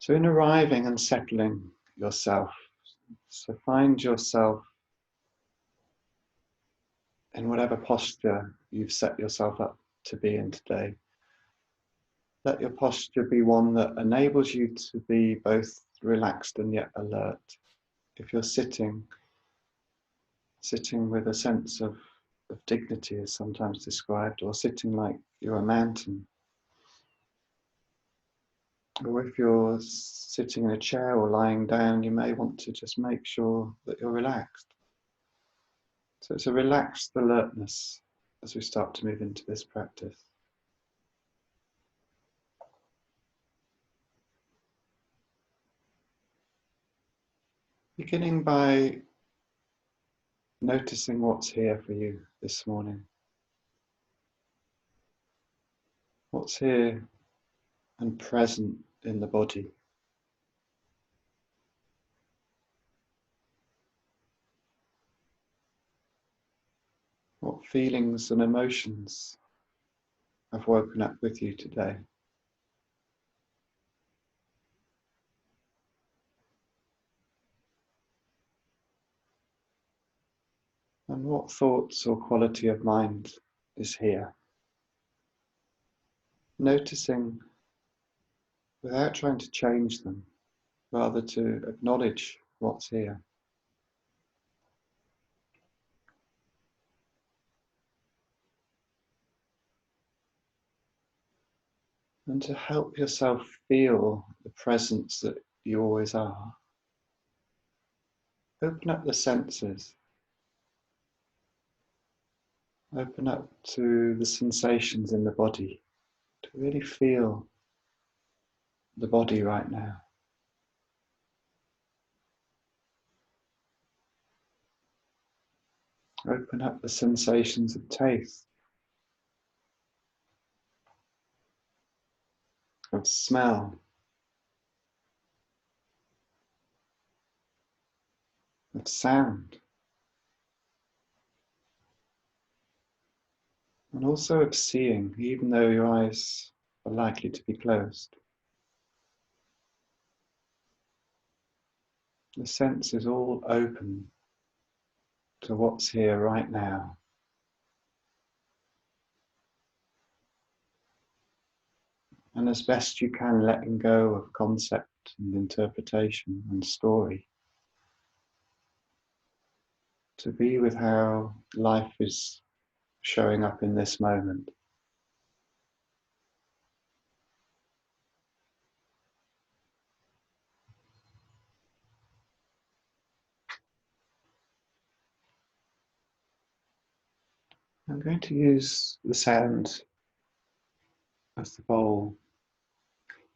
So in arriving and settling yourself, so find yourself in whatever posture you've set yourself up to be in today. Let your posture be one that enables you to be both relaxed and yet alert. If you're sitting with a sense of dignity is sometimes described, or sitting like you're a mountain. Or if you're sitting in a chair or lying down, you may want to just make sure that you're relaxed. So it's a relaxed alertness as we start to move into this practice. Beginning by noticing what's here for you this morning. What's here and present in the body. What feelings and emotions have woken up with you today? And what thoughts or quality of mind is here? Noticing without trying to change them, rather to acknowledge what's here. And to help yourself feel the presence that you always are, open up the senses. Open up to the sensations in the body, to really feel the body right now. Open up the sensations of taste, of smell, of sound, and also of seeing, even though your eyes are likely to be closed. The sense is all open to what's here right now. And as best you can, letting go of concept and interpretation and story, to be with how life is showing up in this moment. I'm going to use the sound as the bowl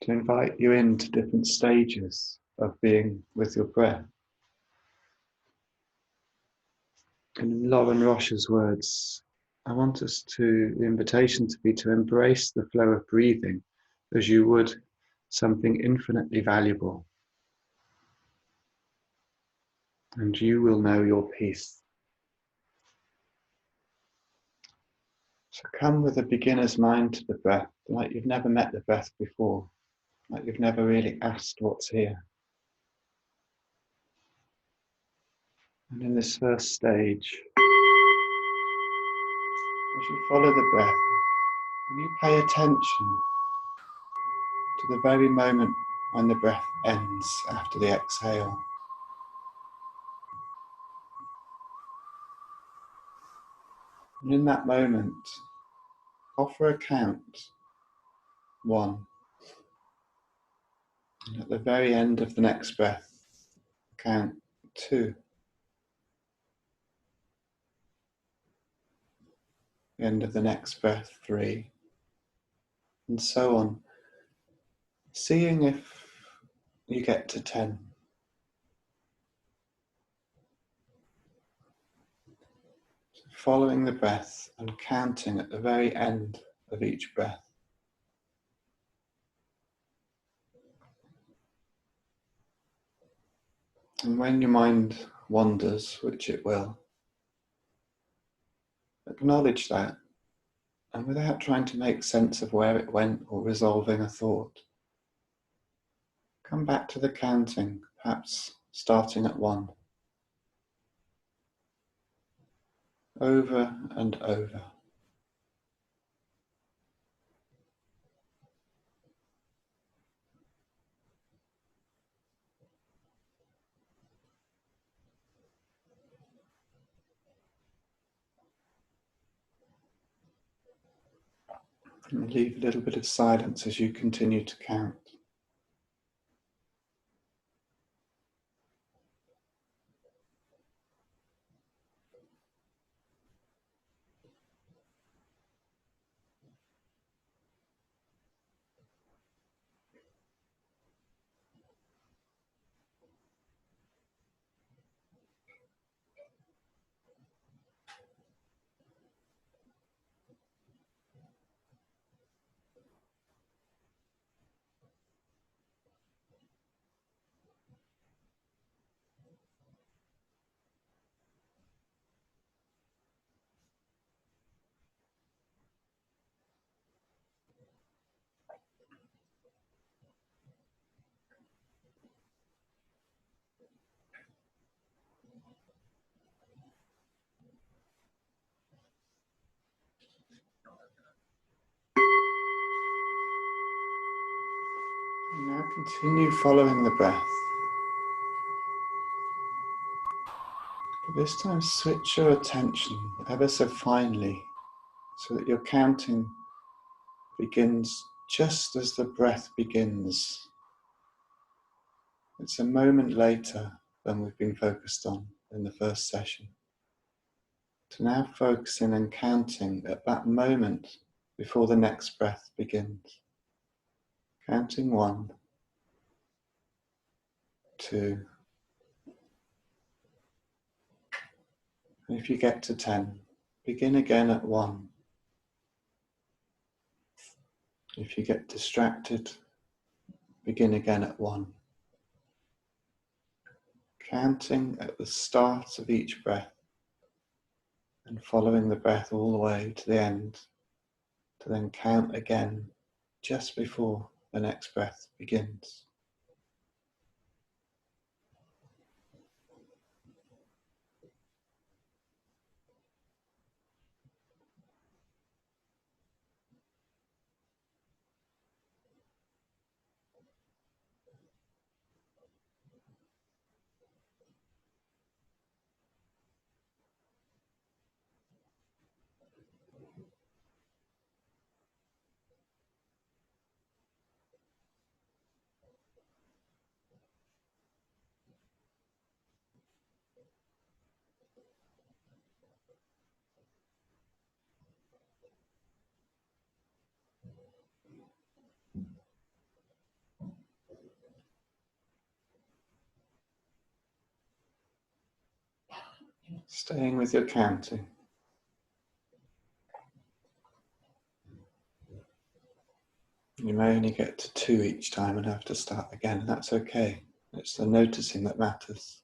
to invite you into different stages of being with your breath. In Lauren Roche's words, I want the invitation to be to embrace the flow of breathing as you would something infinitely valuable. And you will know your peace. So come with a beginner's mind to the breath, like you've never met the breath before, like you've never really asked what's here. And in this first stage, as you follow the breath, and you pay attention to the very moment when the breath ends after the exhale. And in that moment, offer a count, 1. And at the very end of the next breath, count 2. The end of the next breath, 3. And so on. Seeing if you get to 10. Following the breath and counting at the very end of each breath. And when your mind wanders, which it will, acknowledge that, and without trying to make sense of where it went or resolving a thought, Come back to the counting, perhaps starting at 1. Over and over. And leave a little bit of silence as you continue to count. And now continue following the breath. But this time switch your attention ever so finely so that your counting begins just as the breath begins. It's a moment later than we've been focused on in the first session. To now focus in and counting at that moment before the next breath begins. Counting 1, 2, and if you get to 10, begin again at 1. If you get distracted, begin again at 1. Counting at the start of each breath and following the breath all the way to the end, to then count again just before the next breath begins. Staying with your counting. You may only get to 2 each time and have to start again, and that's okay. It's the noticing that matters.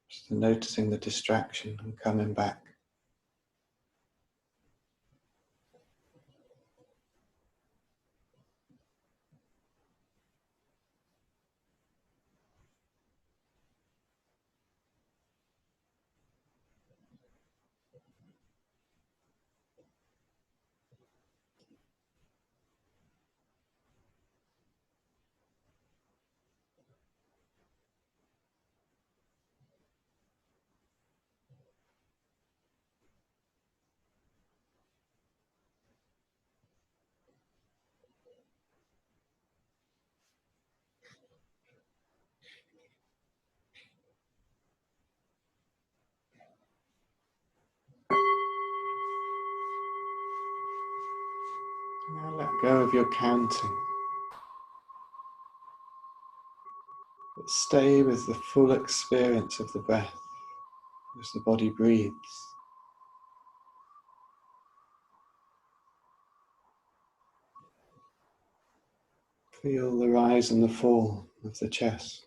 It's the noticing the distraction and coming back. Now let go of your counting. But stay with the full experience of the breath as the body breathes. Feel the rise and the fall of the chest.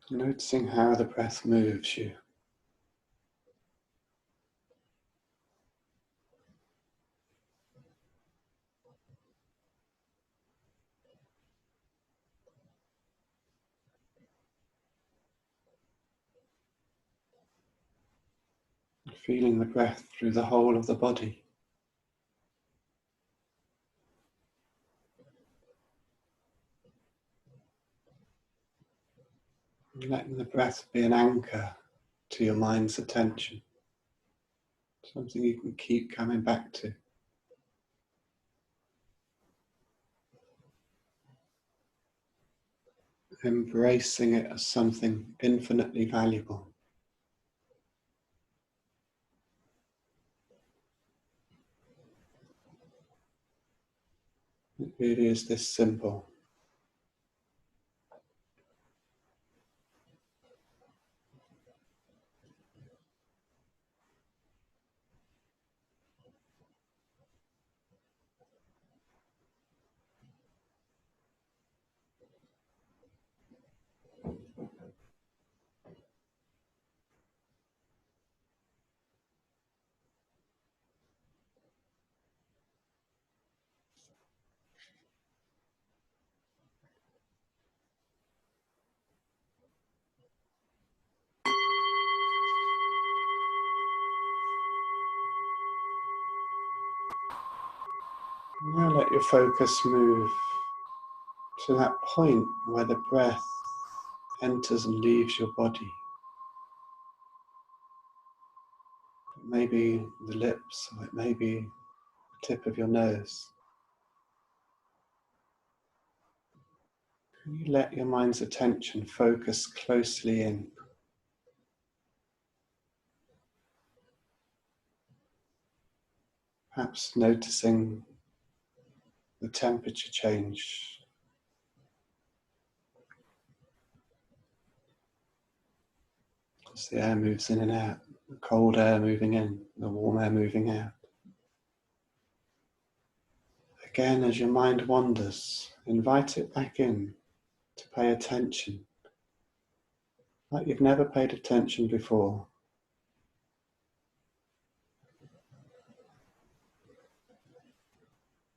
Noticing how the breath moves you. Feeling the breath through the whole of the body. Letting the breath be an anchor to your mind's attention. Something you can keep coming back to. Embracing it as something infinitely valuable. It really is this simple. Now let your focus move to that point where the breath enters and leaves your body. It may be the lips, or it may be the tip of your nose. Can you let your mind's attention focus closely in? Perhaps noticing the temperature change as the air moves in and out, the cold air moving in, the warm air moving out. Again, as your mind wanders, invite it back in to pay attention, like you've never paid attention before.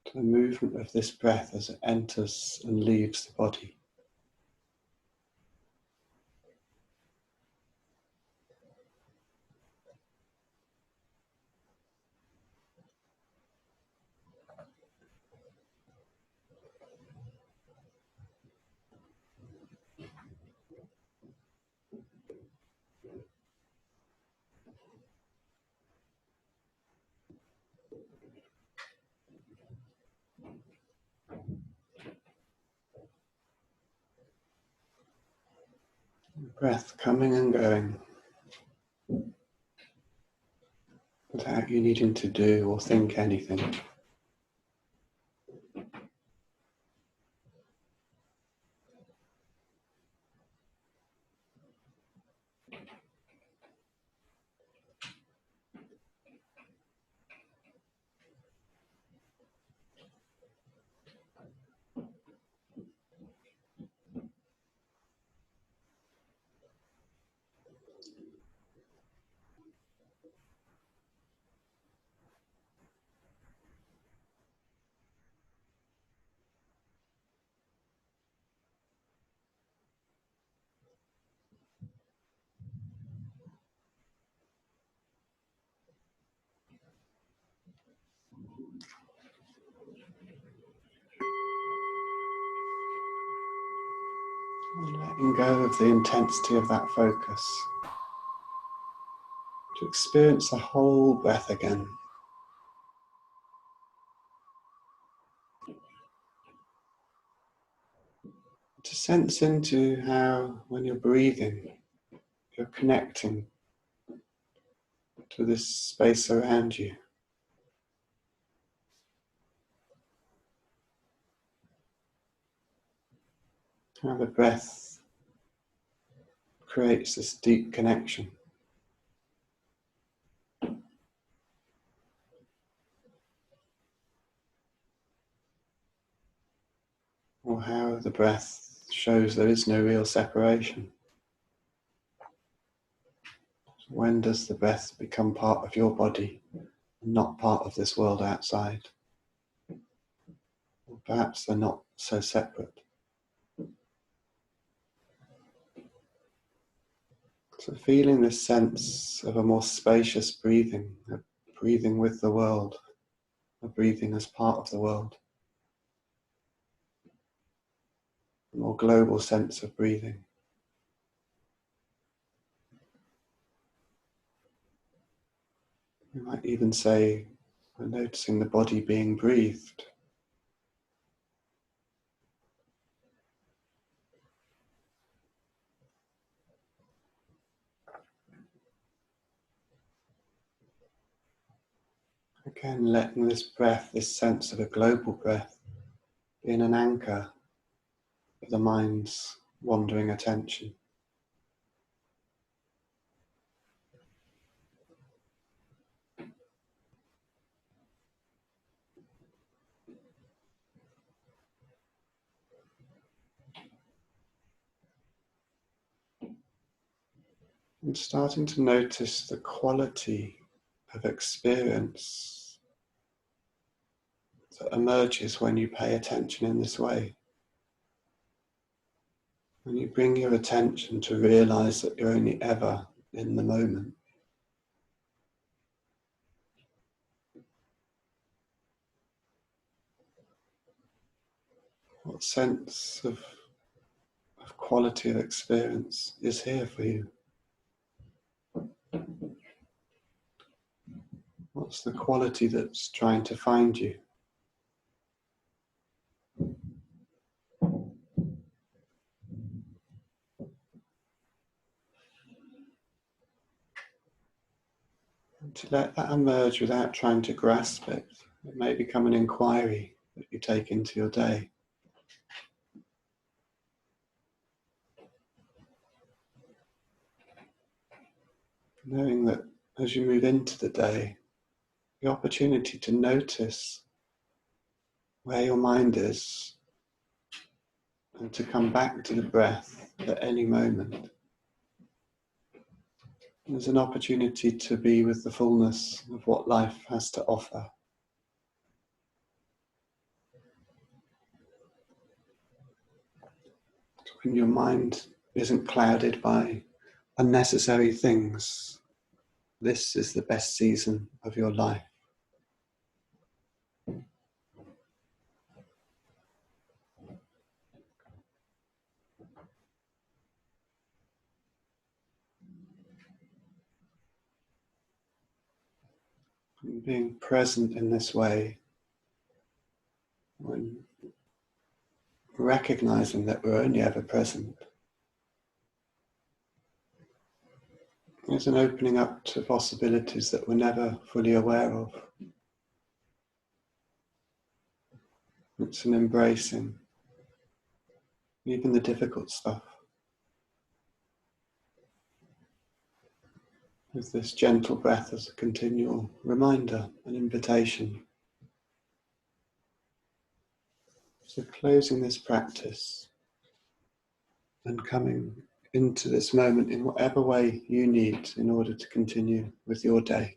To the movement of this breath as it enters and leaves the body. Breath coming and going without you needing to do or think anything. And letting go of the intensity of that focus. To experience the whole breath again. To sense into how, when you're breathing, you're connecting to this space around you. How the breath creates this deep connection. Or how the breath shows there is no real separation. When does the breath become part of your body and not part of this world outside? Or perhaps they're not so separate. So feeling this sense of a more spacious breathing, a breathing with the world, a breathing as part of the world, a more global sense of breathing. You might even say, we're noticing the body being breathed. Again, letting this breath, this sense of a global breath, be an anchor for the mind's wandering attention. And starting to notice the quality of experience that emerges when you pay attention in this way. When you bring your attention to realize that you're only ever in the moment. What sense of quality of experience is here for you? What's the quality that's trying to find you? And to let that emerge without trying to grasp it, it may become an inquiry that you take into your day. Knowing that as you move into the day, the opportunity to notice where your mind is and to come back to the breath at any moment. There's an opportunity to be with the fullness of what life has to offer. When your mind isn't clouded by unnecessary things, this is the best season of your life. And being present in this way, when recognizing that we're only ever present, is an opening up to possibilities that we're never fully aware of. It's an embracing even the difficult stuff with this gentle breath as a continual reminder, an invitation. So closing this practice and coming into this moment in whatever way you need in order to continue with your day.